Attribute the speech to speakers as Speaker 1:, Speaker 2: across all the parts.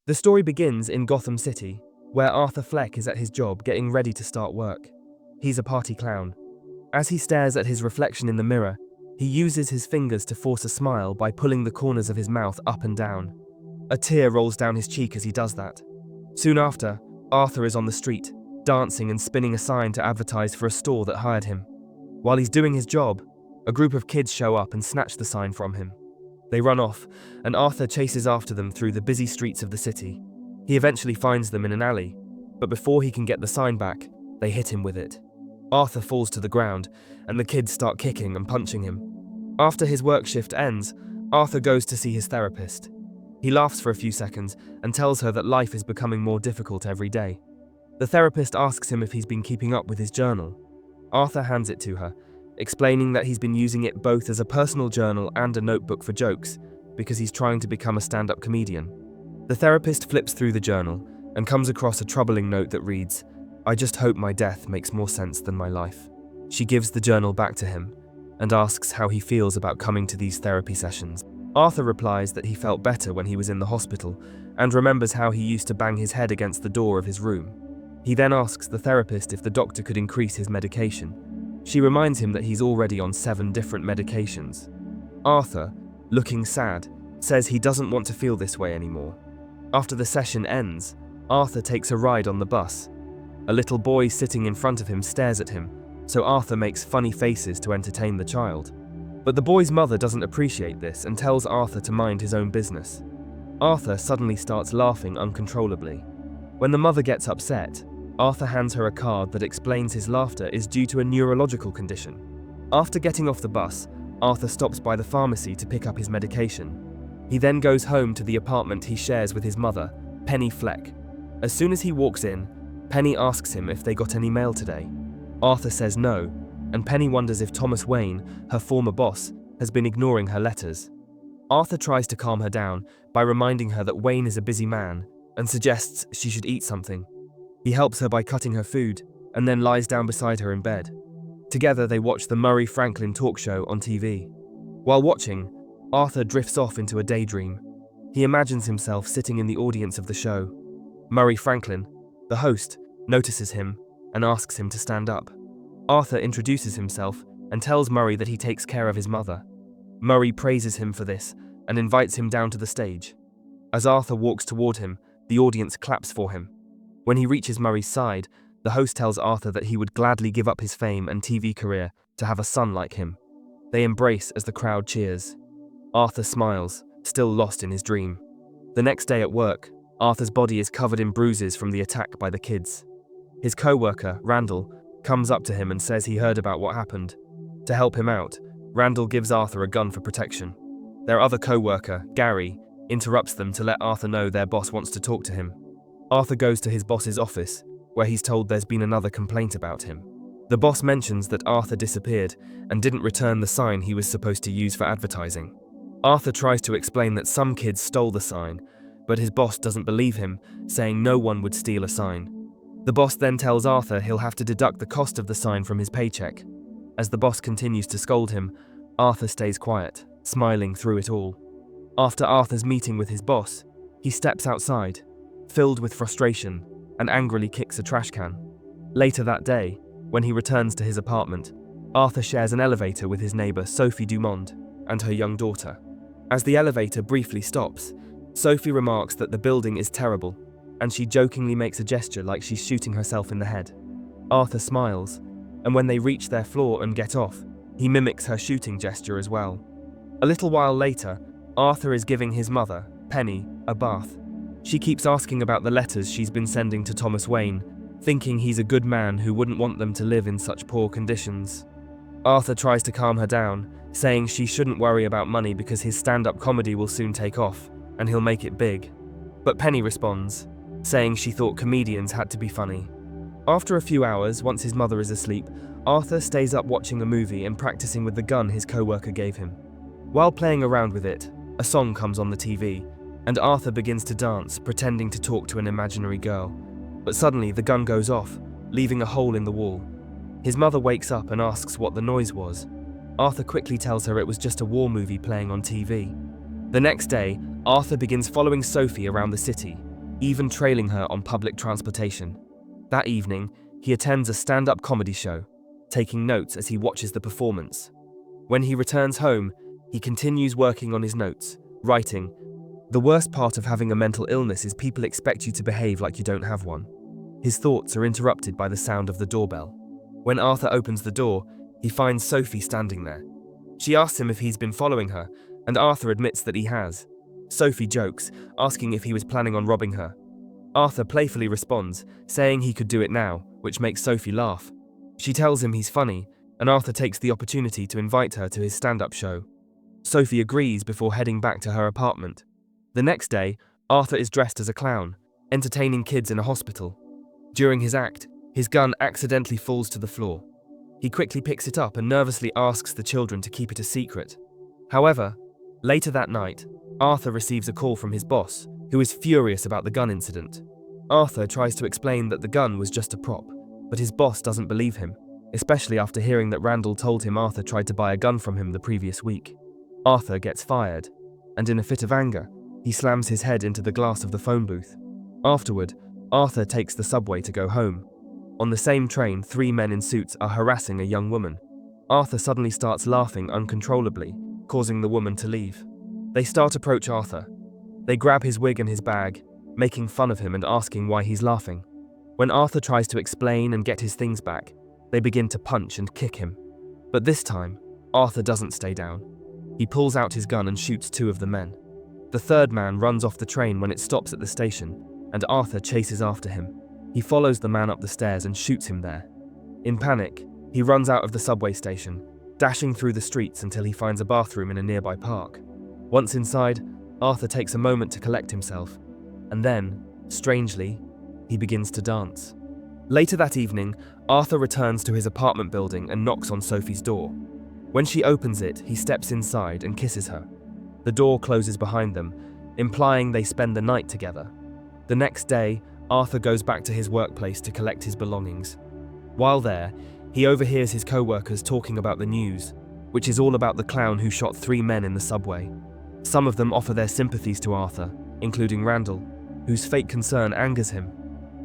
Speaker 1: The story begins in Gotham City, where Arthur Fleck is at his job getting ready to start work. He's a party clown. As he stares at his reflection in the mirror, he uses his fingers to force a smile by pulling the corners of his mouth up and down. A tear rolls down his cheek as he does that. Soon after, Arthur is on the street, dancing and spinning a sign to advertise for a store that hired him. While he's doing his job, a group of kids show up and snatch the sign from him. They run off, and Arthur chases after them through the busy streets of the city. He eventually finds them in an alley, but before he can get the sign back, they hit him with it. Arthur falls to the ground, and the kids start kicking and punching him. After his work shift ends, Arthur goes to see his therapist. He laughs for a few seconds and tells her that life is becoming more difficult every day. The therapist asks him if he's been keeping up with his journal. Arthur hands it to her, explaining that he's been using it both as a personal journal and a notebook for jokes, because he's trying to become a stand-up comedian. The therapist flips through the journal and comes across a troubling note that reads, "I just hope my death makes more sense than my life." She gives the journal back to him and asks how he feels about coming to these therapy sessions. Arthur replies that he felt better when he was in the hospital and remembers how he used to bang his head against the door of his room. He then asks the therapist if the doctor could increase his medication. She reminds him that he's already on 7 different medications. Arthur, looking sad, says he doesn't want to feel this way anymore. After the session ends, Arthur takes a ride on the bus. A little boy sitting in front of him stares at him, so Arthur makes funny faces to entertain the child. But the boy's mother doesn't appreciate this and tells Arthur to mind his own business. Arthur suddenly starts laughing uncontrollably. When the mother gets upset, Arthur hands her a card that explains his laughter is due to a neurological condition. After getting off the bus, Arthur stops by the pharmacy to pick up his medication. He then goes home to the apartment he shares with his mother, Penny Fleck. As soon as he walks in, Penny asks him if they got any mail today. Arthur says no, and Penny wonders if Thomas Wayne, her former boss, has been ignoring her letters. Arthur tries to calm her down by reminding her that Wayne is a busy man and suggests she should eat something. He helps her by cutting her food and then lies down beside her in bed. Together they watch the Murray Franklin talk show on TV. While watching, Arthur drifts off into a daydream. He imagines himself sitting in the audience of the show. Murray Franklin, the host, notices him and asks him to stand up. Arthur introduces himself and tells Murray that he takes care of his mother. Murray praises him for this and invites him down to the stage. As Arthur walks toward him, the audience claps for him. When he reaches Murray's side, the host tells Arthur that he would gladly give up his fame and TV career to have a son like him. They embrace as the crowd cheers. Arthur smiles, still lost in his dream. The next day at work, Arthur's body is covered in bruises from the attack by the kids. His co-worker, Randall, comes up to him and says he heard about what happened. To help him out, Randall gives Arthur a gun for protection. Their other co-worker, Gary, interrupts them to let Arthur know their boss wants to talk to him. Arthur goes to his boss's office, where he's told there's been another complaint about him. The boss mentions that Arthur disappeared and didn't return the sign he was supposed to use for advertising. Arthur tries to explain that some kids stole the sign, but his boss doesn't believe him, saying no one would steal a sign. The boss then tells Arthur he'll have to deduct the cost of the sign from his paycheck. As the boss continues to scold him, Arthur stays quiet, smiling through it all. After Arthur's meeting with his boss, he steps outside, filled with frustration, and angrily kicks a trash can. Later that day, when he returns to his apartment, Arthur shares an elevator with his neighbor Sophie Dumond and her young daughter. As the elevator briefly stops, Sophie remarks that the building is terrible, and she jokingly makes a gesture like she's shooting herself in the head. Arthur smiles, and when they reach their floor and get off, he mimics her shooting gesture as well. A little while later, Arthur is giving his mother, Penny, a bath. She keeps asking about the letters she's been sending to Thomas Wayne, thinking he's a good man who wouldn't want them to live in such poor conditions. Arthur tries to calm her down, saying she shouldn't worry about money because his stand-up comedy will soon take off, and he'll make it big. But Penny responds, saying she thought comedians had to be funny. After a few hours, once his mother is asleep, Arthur stays up watching a movie and practicing with the gun his co-worker gave him. While playing around with it, a song comes on the TV, and Arthur begins to dance, pretending to talk to an imaginary girl. But suddenly the gun goes off, leaving a hole in the wall. His mother wakes up and asks what the noise was. Arthur quickly tells her it was just a war movie playing on TV. The next day, Arthur begins following Sophie around the city, even trailing her on public transportation. That evening, he attends a stand-up comedy show, taking notes as he watches the performance. When he returns home, he continues working on his notes, writing, "The worst part of having a mental illness is people expect you to behave like you don't have one." His thoughts are interrupted by the sound of the doorbell. When Arthur opens the door, he finds Sophie standing there. She asks him if he's been following her, and Arthur admits that he has. Sophie jokes, asking if he was planning on robbing her. Arthur playfully responds, saying he could do it now, which makes Sophie laugh. She tells him he's funny, and Arthur takes the opportunity to invite her to his stand-up show. Sophie agrees before heading back to her apartment. The next day, Arthur is dressed as a clown, entertaining kids in a hospital. During his act, his gun accidentally falls to the floor. He quickly picks it up and nervously asks the children to keep it a secret. However, later that night, Arthur receives a call from his boss, who is furious about the gun incident. Arthur tries to explain that the gun was just a prop, but his boss doesn't believe him, especially after hearing that Randall told him Arthur tried to buy a gun from him the previous week. Arthur gets fired, and in a fit of anger, he slams his head into the glass of the phone booth. Afterward, Arthur takes the subway to go home. On the same train, 3 men in suits are harassing a young woman. Arthur suddenly starts laughing uncontrollably, causing the woman to leave. They start to approach Arthur. They grab his wig and his bag, making fun of him and asking why he's laughing. When Arthur tries to explain and get his things back, they begin to punch and kick him. But this time, Arthur doesn't stay down. He pulls out his gun and shoots 2 of the men. The third man runs off the train when it stops at the station, and Arthur chases after him. He follows the man up the stairs and shoots him there. In panic, he runs out of the subway station, dashing through the streets until he finds a bathroom in a nearby park. Once inside, Arthur takes a moment to collect himself, and then, strangely, he begins to dance. Later that evening, Arthur returns to his apartment building and knocks on Sophie's door. When she opens it, he steps inside and kisses her. The door closes behind them, implying they spend the night together. The next day, Arthur goes back to his workplace to collect his belongings. While there, he overhears his co-workers talking about the news, which is all about the clown who shot 3 men in the subway. Some of them offer their sympathies to Arthur, including Randall, whose fake concern angers him.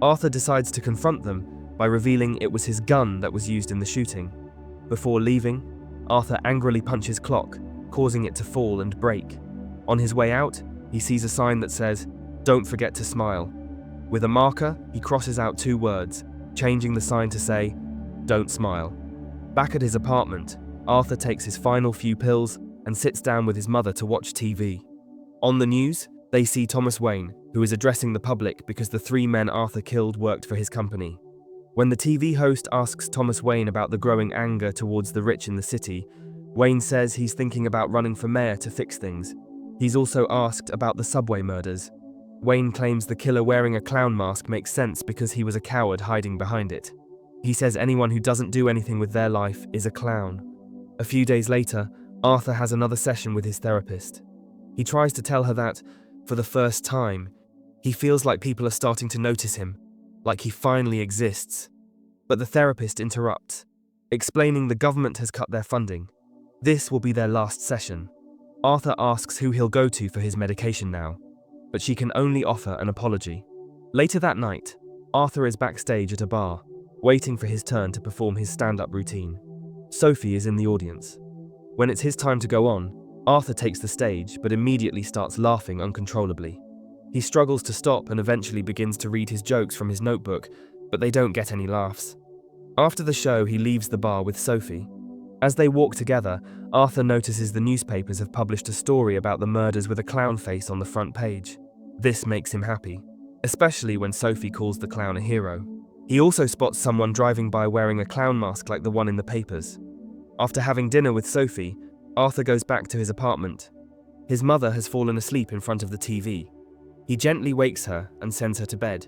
Speaker 1: Arthur decides to confront them by revealing it was his gun that was used in the shooting. Before leaving, Arthur angrily punches clock, causing it to fall and break. On his way out, he sees a sign that says, "Don't forget to smile." With a marker, he crosses out 2 words, changing the sign to say, "Don't smile." Back at his apartment, Arthur takes his final few pills and sits down with his mother to watch TV. On the news, they see Thomas Wayne, who is addressing the public because the 3 men Arthur killed worked for his company. When the TV host asks Thomas Wayne about the growing anger towards the rich in the city, Wayne says he's thinking about running for mayor to fix things. He's also asked about the subway murders. Wayne claims the killer wearing a clown mask makes sense because he was a coward hiding behind it. He says anyone who doesn't do anything with their life is a clown. A few days later, Arthur has another session with his therapist. He tries to tell her that, for the first time, he feels like people are starting to notice him, like he finally exists. But the therapist interrupts, explaining the government has cut their funding. This will be their last session. Arthur asks who he'll go to for his medication now, but she can only offer an apology. Later that night, Arthur is backstage at a bar, waiting for his turn to perform his stand-up routine. Sophie is in the audience. When it's his time to go on, Arthur takes the stage but immediately starts laughing uncontrollably. He struggles to stop and eventually begins to read his jokes from his notebook, but they don't get any laughs. After the show, he leaves the bar with Sophie. As they walk together, Arthur notices the newspapers have published a story about the murders with a clown face on the front page. This makes him happy, especially when Sophie calls the clown a hero. He also spots someone driving by wearing a clown mask like the one in the papers. After having dinner with Sophie, Arthur goes back to his apartment. His mother has fallen asleep in front of the TV. He gently wakes her and sends her to bed.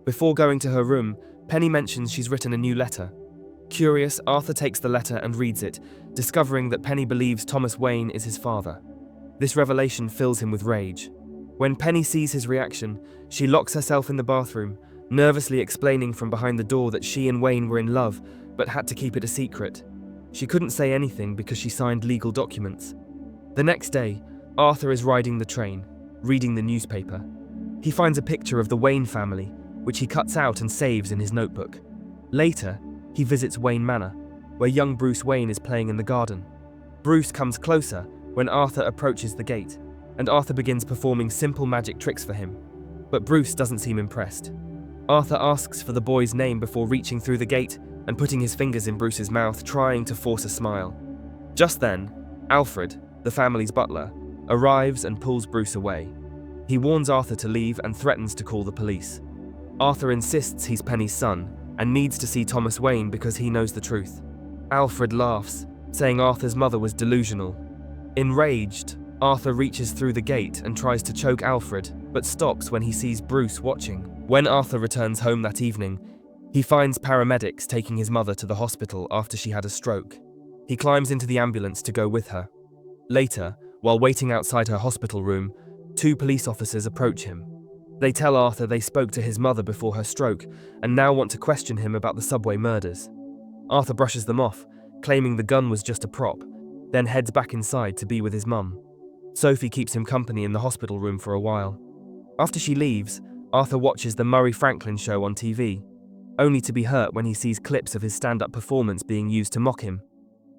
Speaker 1: Before going to her room, Penny mentions she's written a new letter. Curious, Arthur takes the letter and reads it, discovering that Penny believes Thomas Wayne is his father. This revelation fills him with rage. When Penny sees his reaction, she locks herself in the bathroom, nervously explaining from behind the door that she and Wayne were in love, but had to keep it a secret. She couldn't say anything because she signed legal documents. The next day, Arthur is riding the train, reading the newspaper. He finds a picture of the Wayne family, which he cuts out and saves in his notebook. Later, he visits Wayne Manor, where young Bruce Wayne is playing in the garden. Bruce comes closer when Arthur approaches the gate, and Arthur begins performing simple magic tricks for him. But Bruce doesn't seem impressed. Arthur asks for the boy's name before reaching through the gate and putting his fingers in Bruce's mouth, trying to force a smile. Just then, Alfred, the family's butler, arrives and pulls Bruce away. He warns Arthur to leave and threatens to call the police. Arthur insists he's Penny's son and needs to see Thomas Wayne because he knows the truth. Alfred laughs, saying Arthur's mother was delusional. Enraged, Arthur reaches through the gate and tries to choke Alfred, but stops when he sees Bruce watching. When Arthur returns home that evening, he finds paramedics taking his mother to the hospital after she had a stroke. He climbs into the ambulance to go with her. Later, while waiting outside her hospital room, 2 police officers approach him. They tell Arthur they spoke to his mother before her stroke and now want to question him about the subway murders. Arthur brushes them off, claiming the gun was just a prop, then heads back inside to be with his mum. Sophie keeps him company in the hospital room for a while. After she leaves, Arthur watches the Murray Franklin show on TV, only to be hurt when he sees clips of his stand-up performance being used to mock him.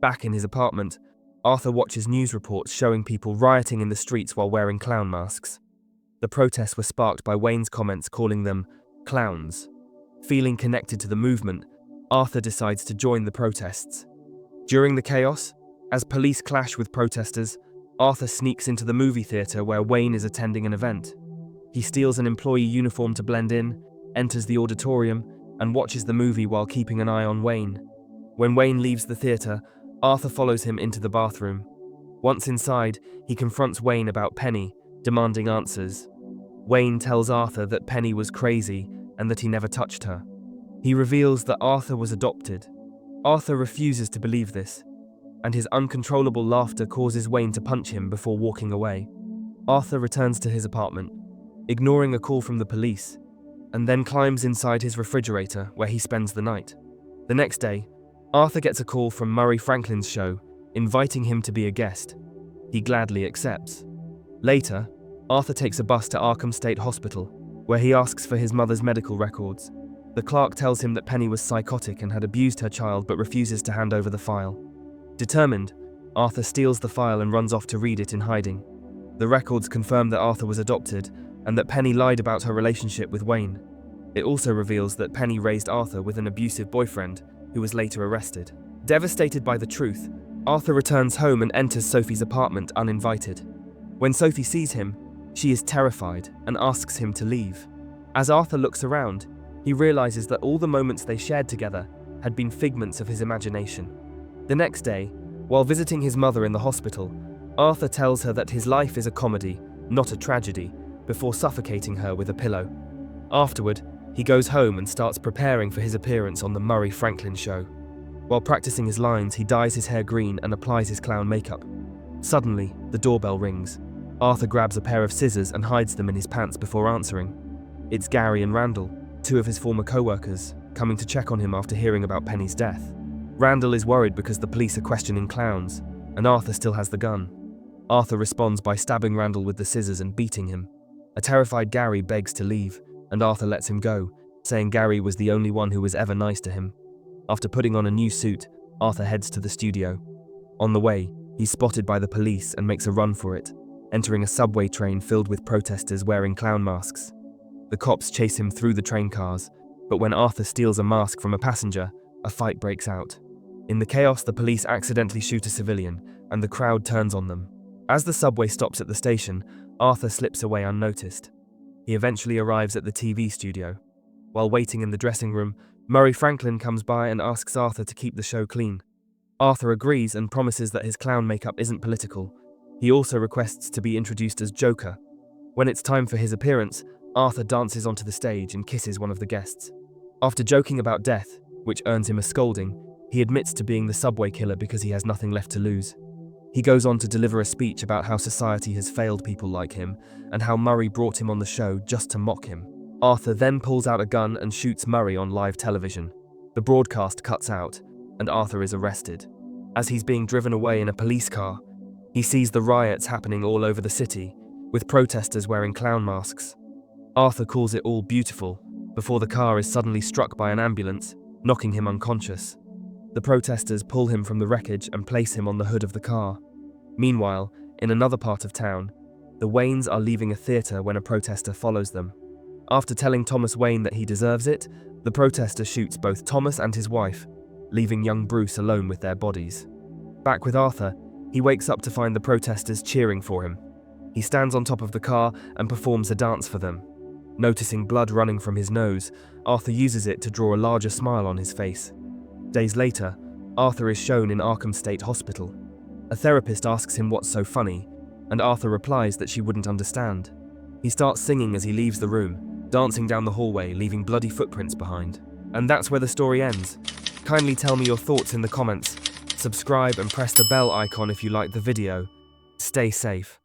Speaker 1: Back in his apartment, Arthur watches news reports showing people rioting in the streets while wearing clown masks. The protests were sparked by Wayne's comments calling them clowns. Feeling connected to the movement, Arthur decides to join the protests. During the chaos, as police clash with protesters, Arthur sneaks into the movie theater where Wayne is attending an event. He steals an employee uniform to blend in, enters the auditorium, and watches the movie while keeping an eye on Wayne. When Wayne leaves the theater, Arthur follows him into the bathroom. Once inside, he confronts Wayne about Penny, demanding answers. Wayne tells Arthur that Penny was crazy and that he never touched her. He reveals that Arthur was adopted. Arthur refuses to believe this, and his uncontrollable laughter causes Wayne to punch him before walking away. Arthur returns to his apartment, ignoring a call from the police, and then climbs inside his refrigerator where he spends the night. The next day, Arthur gets a call from Murray Franklin's show, inviting him to be a guest. He gladly accepts. Later, Arthur takes a bus to Arkham State Hospital, where he asks for his mother's medical records. The clerk tells him that Penny was psychotic and had abused her child but refuses to hand over the file. Determined, Arthur steals the file and runs off to read it in hiding. The records confirm that Arthur was adopted and that Penny lied about her relationship with Wayne. It also reveals that Penny raised Arthur with an abusive boyfriend, who was later arrested. Devastated by the truth, Arthur returns home and enters Sophie's apartment uninvited. When Sophie sees him, she is terrified and asks him to leave. As Arthur looks around, he realizes that all the moments they shared together had been figments of his imagination. The next day, while visiting his mother in the hospital, Arthur tells her that his life is a comedy, not a tragedy, before suffocating her with a pillow. Afterward, he goes home and starts preparing for his appearance on the Murray Franklin show. While practicing his lines, he dyes his hair green and applies his clown makeup. Suddenly, the doorbell rings. Arthur grabs a pair of scissors and hides them in his pants before answering. It's Gary and Randall, 2 of his former co-workers, coming to check on him after hearing about Penny's death. Randall is worried because the police are questioning clowns, and Arthur still has the gun. Arthur responds by stabbing Randall with the scissors and beating him. A terrified Gary begs to leave, and Arthur lets him go, saying Gary was the only one who was ever nice to him. After putting on a new suit, Arthur heads to the studio. On the way, he's spotted by the police and makes a run for it, entering a subway train filled with protesters wearing clown masks. The cops chase him through the train cars, but when Arthur steals a mask from a passenger, a fight breaks out. In the chaos, the police accidentally shoot a civilian, and the crowd turns on them. As the subway stops at the station, Arthur slips away unnoticed. He eventually arrives at the TV studio. While waiting in the dressing room, Murray Franklin comes by and asks Arthur to keep the show clean. Arthur agrees and promises that his clown makeup isn't political. He also requests to be introduced as Joker. When it's time for his appearance, Arthur dances onto the stage and kisses one of the guests. After joking about death, which earns him a scolding, he admits to being the subway killer because he has nothing left to lose. He goes on to deliver a speech about how society has failed people like him and how Murray brought him on the show just to mock him. Arthur then pulls out a gun and shoots Murray on live television. The broadcast cuts out, and Arthur is arrested. As he's being driven away in a police car, he sees the riots happening all over the city, with protesters wearing clown masks. Arthur calls it all beautiful, before the car is suddenly struck by an ambulance, knocking him unconscious. The protesters pull him from the wreckage and place him on the hood of the car. Meanwhile, in another part of town, the Waynes are leaving a theatre when a protester follows them. After telling Thomas Wayne that he deserves it, the protester shoots both Thomas and his wife, leaving young Bruce alone with their bodies. Back with Arthur, he wakes up to find the protesters cheering for him. He stands on top of the car and performs a dance for them. Noticing blood running from his nose, Arthur uses it to draw a larger smile on his face. Days later, Arthur is shown in Arkham State Hospital. A therapist asks him what's so funny, and Arthur replies that she wouldn't understand. He starts singing as he leaves the room, dancing down the hallway, leaving bloody footprints behind. And that's where the story ends. Kindly tell me your thoughts in the comments. Subscribe and press the bell icon if you liked the video. Stay safe.